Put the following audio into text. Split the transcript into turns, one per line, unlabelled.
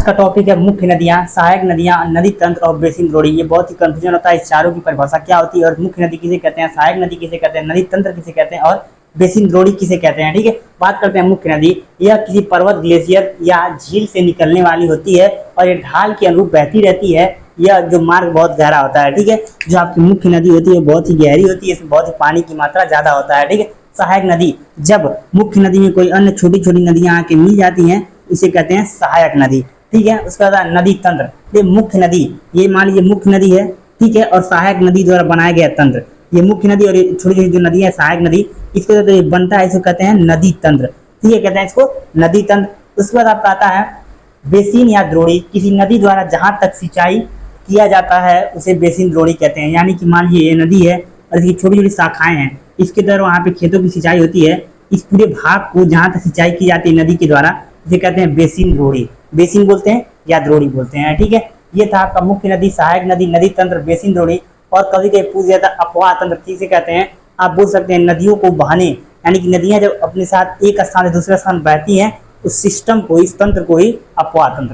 का टॉपिक है मुख्य नदियां, सहायक नदियां, नदी तंत्र और बेसिन द्रोणी। ये बहुत ही कंफ्यूजन होता है, इस चारों की परिभाषा क्या होती है और मुख्य नदी किसे कहते हैं, सहायक नदी किसे कहते हैं, नदी तंत्र किसे कहते हैं और बेसिन द्रोणी किसे कहते हैं। ठीक है, बात करते हैं मुख्य नदी। यह किसी पर्वत, ग्लेशियर या झील से निकलने वाली होती है और ये ढाल के अनुरूप बहती रहती है। यह जो मार्ग बहुत गहरा होता है। ठीक है, जो आपकी मुख्य नदी होती है बहुत ही गहरी होती है, इसमें बहुत ही पानी की मात्रा ज्यादा होता है। ठीक है, सहायक नदी, जब मुख्य नदी में कोई अन्य छोटी छोटी नदियां आके मिल जाती हैं इसे कहते हैं सहायक नदी। ठीक है, उसके बाद नदी तंत्र। ये मुख्य नदी, ये मान लीजिए मुख्य नदी है, ठीक है, और सहायक नदी द्वारा बनाया गया तंत्र। ये मुख्य नदी और छोटी छोटी जो नदी है सहायक नदी, इसको जो बनता है इसको कहते हैं नदी तंत्र। ठीक है, कहते हैं इसको नदी तंत्र। उसके बाद आपका आता है बेसिन या द्रोणी। किसी नदी द्वारा जहां तक सिंचाई किया जाता है उसे बेसिन द्रोणी कहते हैं। यानी कि मान लीजिए ये नदी है और इसकी छोटी छोटी शाखाएं हैं, इसके द्वारा वहां पे खेतों की सिंचाई होती है। इस पूरे भाग को जहां तक सिंचाई की जाती है नदी के द्वारा इसे कहते हैं बेसिन द्रोणी। बेसिन बोलते हैं या द्रोणी बोलते हैं। ठीक है, ये था आपका मुख्य नदी, सहायक नदी, नदी तंत्र, बेसिन द्रोणी। और कभी कभी पूछ जाता है अपवाह तंत्र किसे कहते हैं। आप बोल सकते हैं नदियों को बहाने, यानी कि नदियां जब अपने साथ एक स्थान से दूसरे स्थान बहती हैं उस सिस्टम को, इस तंत्र को ही अपवाह तंत्र